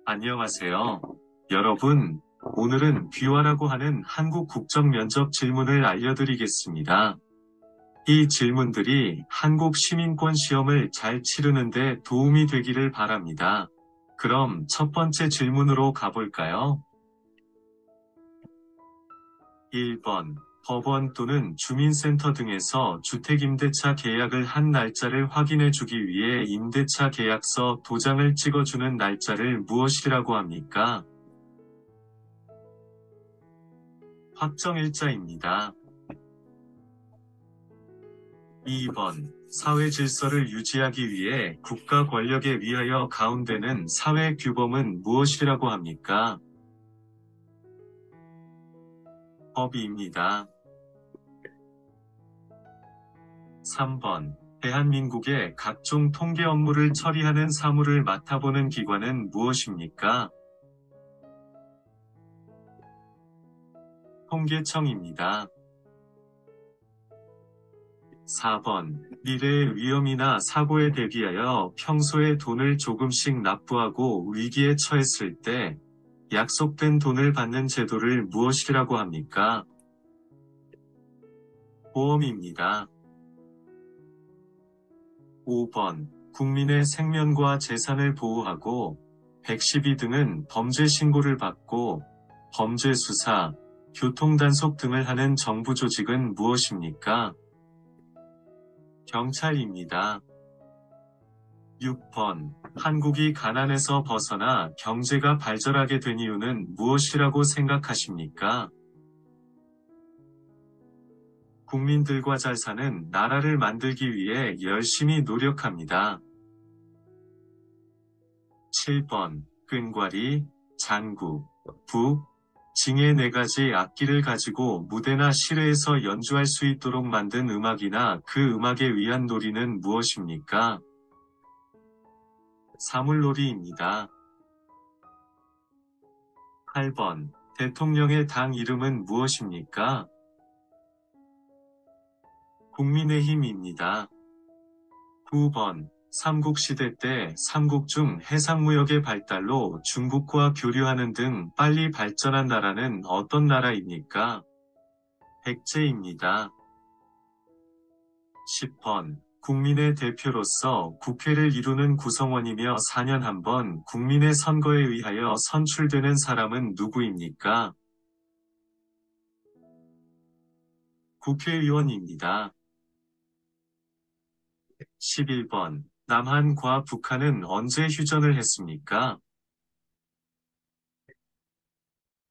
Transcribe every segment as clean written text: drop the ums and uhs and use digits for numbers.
안녕하세요. 여러분, 오늘은 귀화라고 하는 한국 국적 면접 질문을 알려드리겠습니다. 이 질문들이 한국 시민권 시험을 잘 치르는 데 도움이 되기를 바랍니다. 그럼 첫 번째 질문으로 가볼까요? 1번. 법원 또는 주민센터 등에서 주택임대차 계약을 한 날짜를 확인해 주기 위해 임대차 계약서 도장을 찍어주는 날짜를 무엇이라고 합니까? 확정일자입니다. 2번. 사회 질서를 유지하기 위해 국가 권력에 의하여 가운데는 사회 규범은 무엇이라고 합니까? 법입니다. 3번. 대한민국의 각종 통계 업무를 처리하는 사무를 맡아보는 기관은 무엇입니까? 통계청입니다. 4번. 미래의 위험이나 사고에 대비하여 평소에 돈을 조금씩 납부하고 위기에 처했을 때 약속된 돈을 받는 제도를 무엇이라고 합니까? 보험입니다. 5번. 국민의 생명과 재산을 보호하고 112 등은 범죄 신고를 받고 범죄 수사, 교통단속 등을 하는 정부 조직은 무엇입니까? 경찰입니다. 6번. 한국이 가난에서 벗어나 경제가 발전하게 된 이유는 무엇이라고 생각하십니까? 국민들과 잘 사는 나라를 만들기 위해 열심히 노력합니다. 7번. 끈과리, 장구, 북, 징의 네 가지 악기를 가지고 무대나 시례에서 연주할 수 있도록 만든 음악이나 그 음악에 의한 놀이는 무엇입니까? 사물놀이입니다. 8번. 대통령의 당 이름은 무엇입니까? 국민의힘입니다. 9번. 삼국시대 때 삼국 중 해상무역의 발달로 중국과 교류하는 등 빨리 발전한 나라는 어떤 나라입니까? 백제입니다. 10번. 국민의 대표로서 국회를 이루는 구성원이며 4년 한 번 국민의 선거에 의하여 선출되는 사람은 누구입니까? 국회의원입니다. 11번. 남한과 북한은 언제 휴전을 했습니까?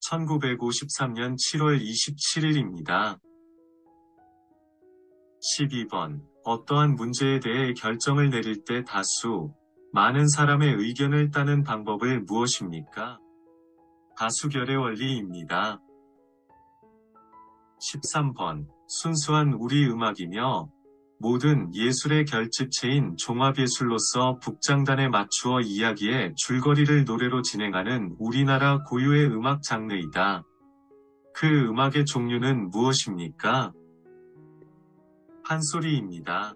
1953년 7월 27일입니다. 12번. 어떠한 문제에 대해 결정을 내릴 때 많은 사람의 의견을 따는 방법을 무엇입니까? 다수결의 원리입니다. 13번. 순수한 우리 음악이며 모든 예술의 결집체인 종합예술로서 북장단에 맞추어 이야기의 줄거리를 노래로 진행하는 우리나라 고유의 음악 장르이다. 그 음악의 종류는 무엇입니까? 판소리입니다.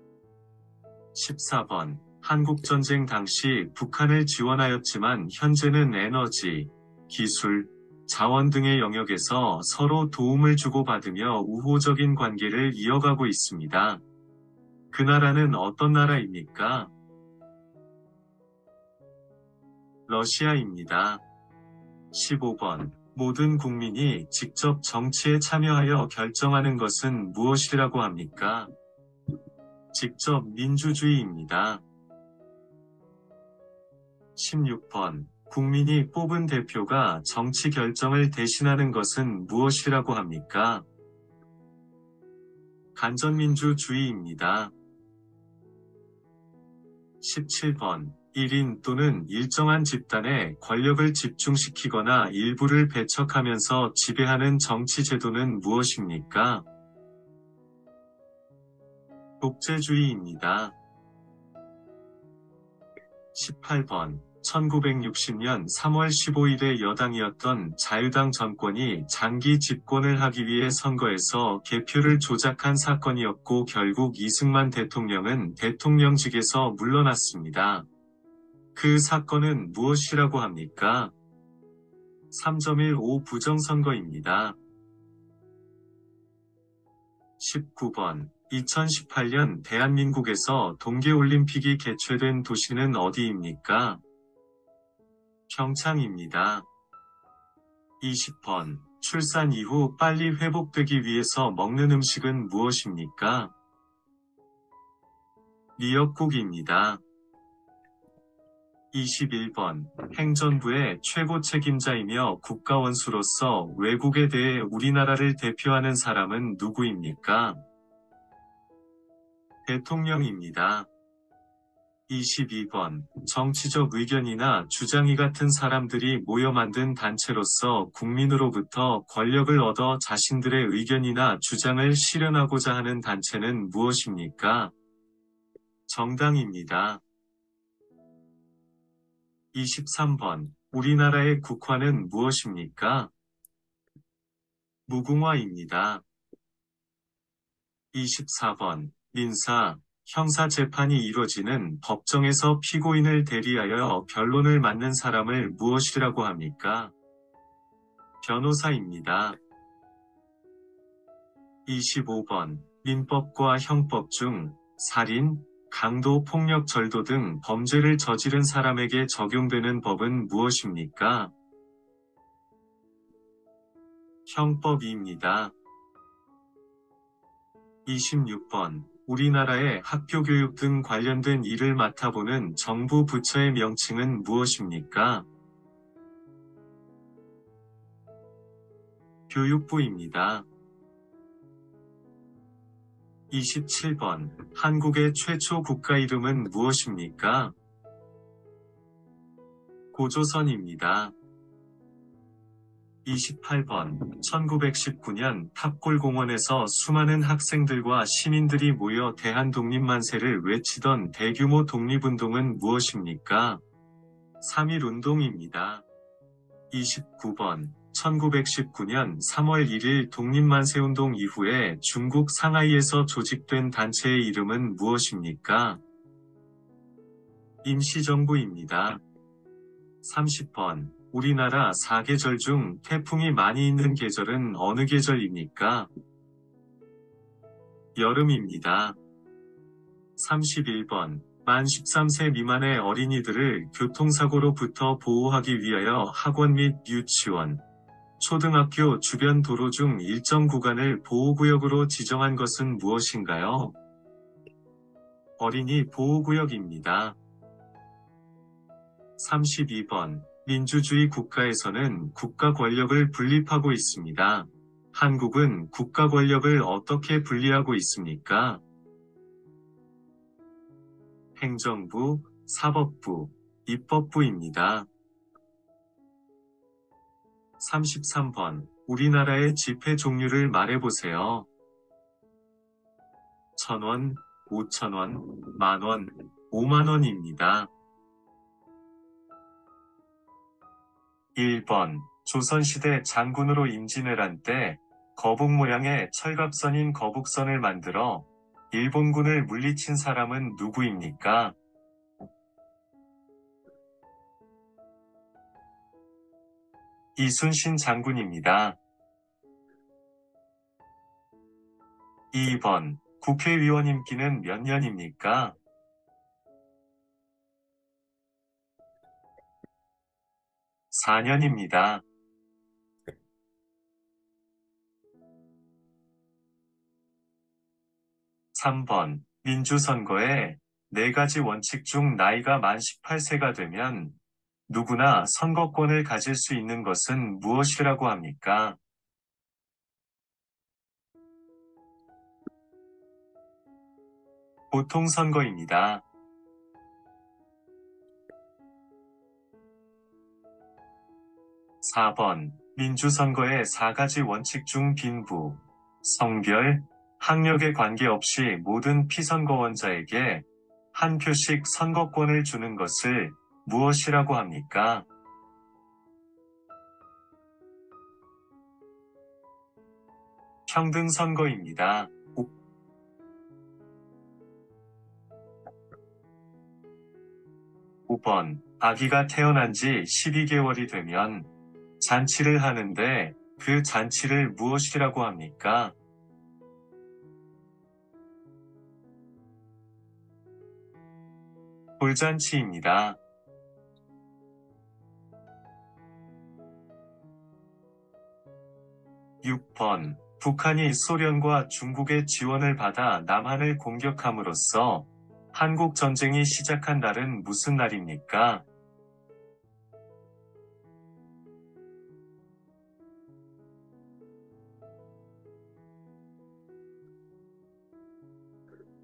14번. 한국전쟁 당시 북한을 지원하였지만 현재는 에너지, 기술, 자원 등의 영역에서 서로 도움을 주고받으며 우호적인 관계를 이어가고 있습니다. 그 나라는 어떤 나라입니까? 러시아입니다. 15번. 모든 국민이 직접 정치에 참여하여 결정하는 것은 무엇이라고 합니까? 직접 민주주의입니다. 16번. 국민이 뽑은 대표가 정치 결정을 대신하는 것은 무엇이라고 합니까? 간전민주주의입니다. 17번. 1인 또는 일정한 집단에 권력을 집중시키거나 일부를 배척하면서 지배하는 정치 제도는 무엇입니까? 독재주의입니다. 18번. 1960년 3월 15일에 여당이었던 자유당 정권이 장기 집권을 하기 위해 선거에서 개표를 조작한 사건이었고 결국 이승만 대통령은 대통령직에서 물러났습니다. 그 사건은 무엇이라고 합니까? 3.15 부정선거입니다. 19번. 2018년 대한민국에서 동계올림픽이 개최된 도시는 어디입니까? 평창입니다. 20번. 출산 이후 빨리 회복되기 위해서 먹는 음식은 무엇입니까? 미역국입니다. 21번. 행정부의 최고 책임자이며 국가원수로서 외국에 대해 우리나라를 대표하는 사람은 누구입니까? 대통령입니다. 22번. 정치적 의견이나 주장이 같은 사람들이 모여 만든 단체로서 국민으로부터 권력을 얻어 자신들의 의견이나 주장을 실현하고자 하는 단체는 무엇입니까? 정당입니다. 23번. 우리나라의 국화는 무엇입니까? 무궁화입니다. 24번. 민사, 형사 재판이 이뤄지는 법정에서 피고인을 대리하여 변론을 맡는 사람을 무엇이라고 합니까? 변호사입니다. 25번. 민법과 형법 중 살인, 강도, 폭력, 절도 등 범죄를 저지른 사람에게 적용되는 법은 무엇입니까? 형법입니다. 26번. 우리나라의 학교 교육 등 관련된 일을 맡아보는 정부 부처의 명칭은 무엇입니까? 교육부입니다. 27번. 한국의 최초 국가 이름은 무엇입니까? 고조선입니다. 28번. 1919년 탑골공원에서 수많은 학생들과 시민들이 모여 대한독립만세를 외치던 대규모 독립운동은 무엇입니까? 3.1운동입니다. 29번. 1919년 3월 1일 독립만세운동 이후에 중국 상하이에서 조직된 단체의 이름은 무엇입니까? 임시정부입니다. 30번. 우리나라 4계절 중 태풍이 많이 있는 계절은 어느 계절입니까? 여름입니다. 31번. 만 13세 미만의 어린이들을 교통사고로부터 보호하기 위하여 학원 및 유치원, 초등학교 주변 도로 중 일정 구간을 보호구역으로 지정한 것은 무엇인가요? 어린이 보호구역입니다. 32번. 민주주의 국가에서는 국가 권력을 분립하고 있습니다. 한국은 국가 권력을 어떻게 분리하고 있습니까? 행정부, 사법부, 입법부입니다. 33번. 우리나라의 지폐 종류를 말해보세요. 1,000원, 5,000원, 만원, 5만원입니다. 1번. 조선시대 장군으로 임진을 한 때 거북 모양의 철갑선인 거북선을 만들어 일본군을 물리친 사람은 누구입니까? 이순신 장군입니다. 2번. 국회의원 임기는 몇 년입니까? 4년입니다. 3번. 민주선거에 4가지 원칙 중 나이가 만 18세가 되면 누구나 선거권을 가질 수 있는 것은 무엇이라고 합니까? 보통선거입니다. 4번. 민주선거의 4가지 원칙 중 빈부, 성별, 학력에 관계없이 모든 피선거원자에게 한 표씩 선거권을 주는 것을 무엇이라고 합니까? 평등선거입니다. 5번. 아기가 태어난 지 12개월이 되면 잔치를 하는데 그 잔치를 무엇이라고 합니까? 돌잔치입니다. 6번. 북한이 소련과 중국의 지원을 받아 남한을 공격함으로써 한국 전쟁이 시작한 날은 무슨 날입니까?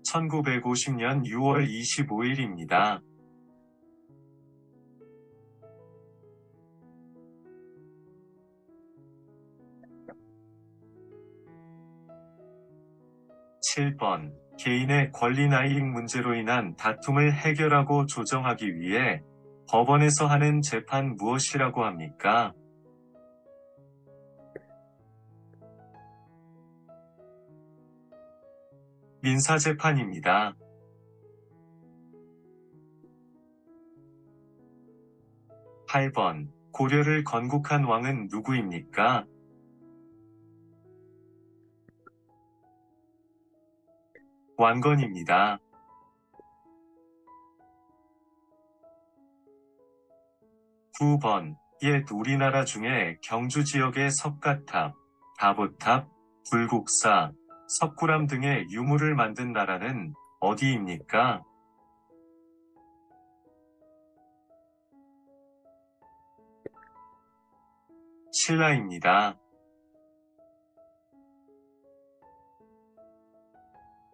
(1950년 6월 25일입니다) 7번. 개인의 권리나 이익 문제로 인한 다툼을 해결하고 조정하기 위해 법원에서 하는 재판 무엇이라고 합니까? 민사재판입니다. 8번. 고려를 건국한 왕은 누구입니까? 왕건입니다. 9번. 옛 우리나라 중에 경주 지역의 석가탑, 다보탑, 불국사, 석굴암 등의 유물을 만든 나라는 어디입니까? 신라입니다.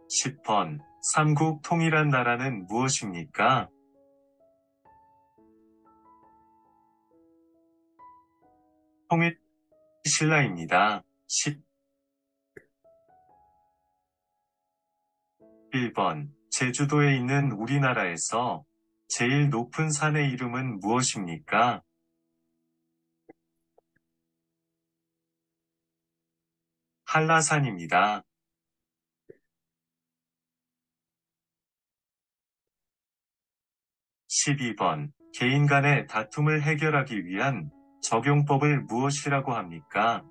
10번. 삼국 통일한 나라는 무엇입니까? 통일 신라입니다. 11번. 제주도에 있는 우리나라에서 제일 높은 산의 이름은 무엇입니까? 한라산입니다. 12번. 개인 간의 다툼을 해결하기 위한 적용법을 무엇이라고 합니까?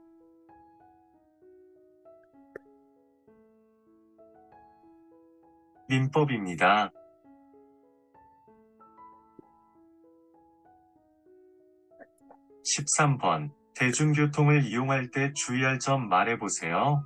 민법입니다. 13번. 대중교통을 이용할 때 주의할 점 말해보세요.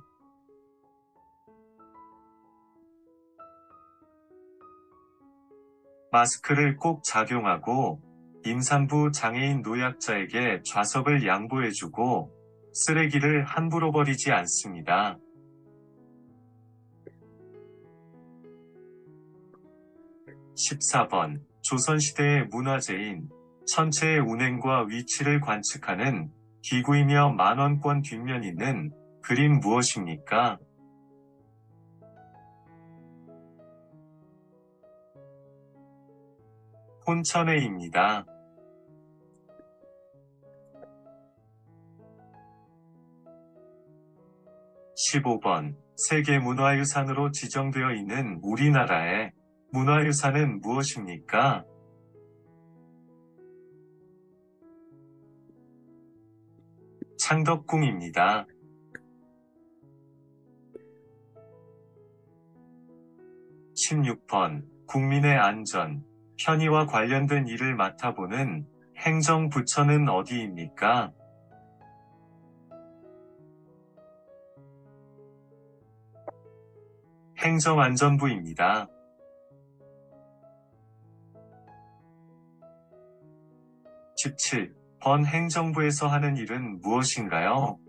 마스크를 꼭 착용하고, 임산부 장애인 노약자에게 좌석을 양보해주고, 쓰레기를 함부로 버리지 않습니다. 14번. 조선시대의 문화재인 천체의 운행과 위치를 관측하는 기구이며 만원권 뒷면 있는 그림 무엇입니까? 혼천회입니다. 15번. 세계문화유산으로 지정되어 있는 우리나라의 문화유산은 무엇입니까? 창덕궁입니다. 16번. 국민의 안전, 편의와 관련된 일을 맡아보는 행정부처는 어디입니까? 행정안전부입니다. 17번. 행정부에서 하는 일은 무엇인가요?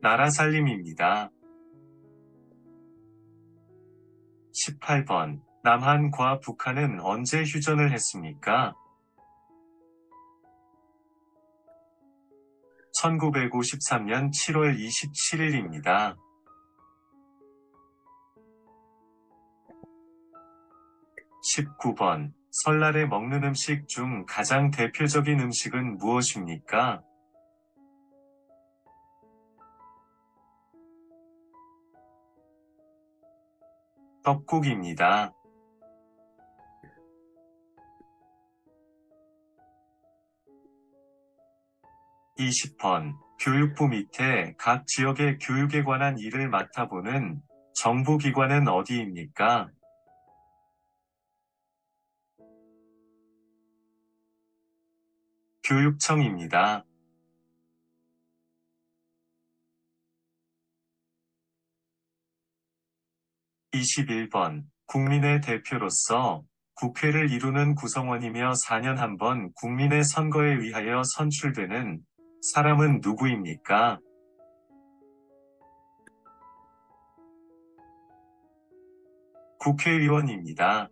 나라 살림입니다. 18번. 남한과 북한은 언제 휴전을 했습니까? 1953년 7월 27일입니다. 19번. 설날에 먹는 음식 중 가장 대표적인 음식은 무엇입니까? 떡국입니다. 20번. 교육부 밑에 각 지역의 교육에 관한 일을 맡아보는 정부기관은 어디입니까? 교육청입니다. 21번. 국민의 대표로서 국회를 이루는 구성원이며 4년 한 번 국민의 선거에 의하여 선출되는 사람은 누구입니까? 국회의원입니다.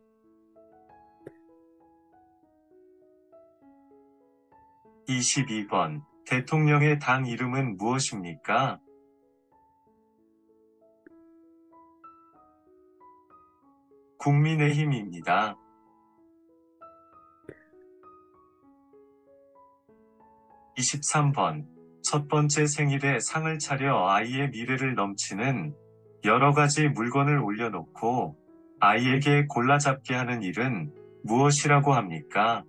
22번. 대통령의 당 이름은 무엇입니까? 국민의힘입니다. 23번. 첫 번째 생일에 상을 차려 아이의 미래를 넘치는 여러 가지 물건을 올려놓고 아이에게 골라 잡게 하는 일은 무엇이라고 합니까?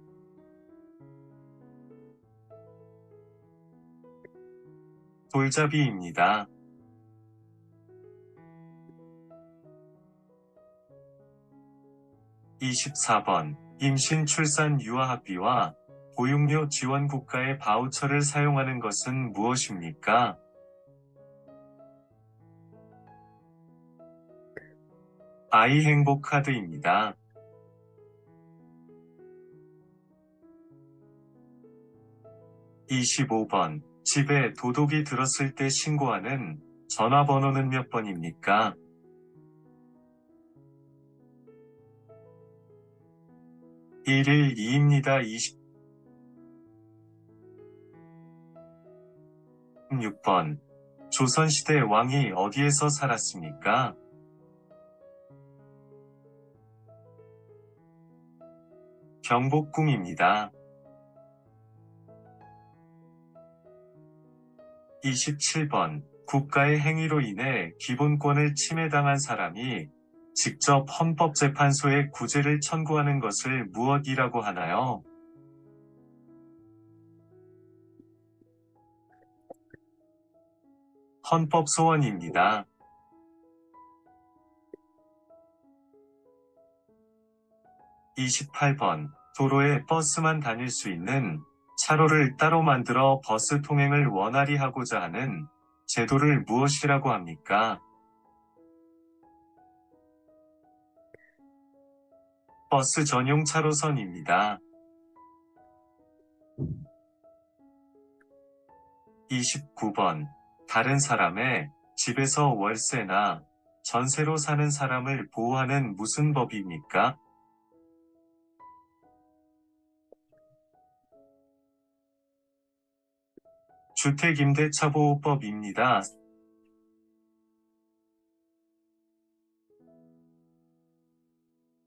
돌잡이입니다. 24번. 임신, 출산, 유아학비와 보육료 지원 국가의 바우처를 사용하는 것은 무엇입니까? 아이 행복 카드입니다. 25번. 집에 도둑이 들었을 때 신고하는 전화번호는 몇 번입니까? 112입니다. 26번. 조선시대 왕이 어디에서 살았습니까? 경복궁입니다. 27번. 국가의 행위로 인해 기본권을 침해당한 사람이 직접 헌법재판소에 구제를 청구하는 것을 무엇이라고 하나요? 헌법소원입니다. 28번. 도로에 버스만 다닐 수 있는 차로를 따로 만들어 버스 통행을 원활히 하고자 하는 제도를 무엇이라고 합니까? 버스 전용 차로선입니다. 29번. 다른 사람의 집에서 월세나 전세로 사는 사람을 보호하는 무슨 법입니까? 주택임대차보호법입니다.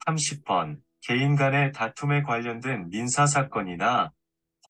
30번. 개인 간의 다툼에 관련된 민사사건이나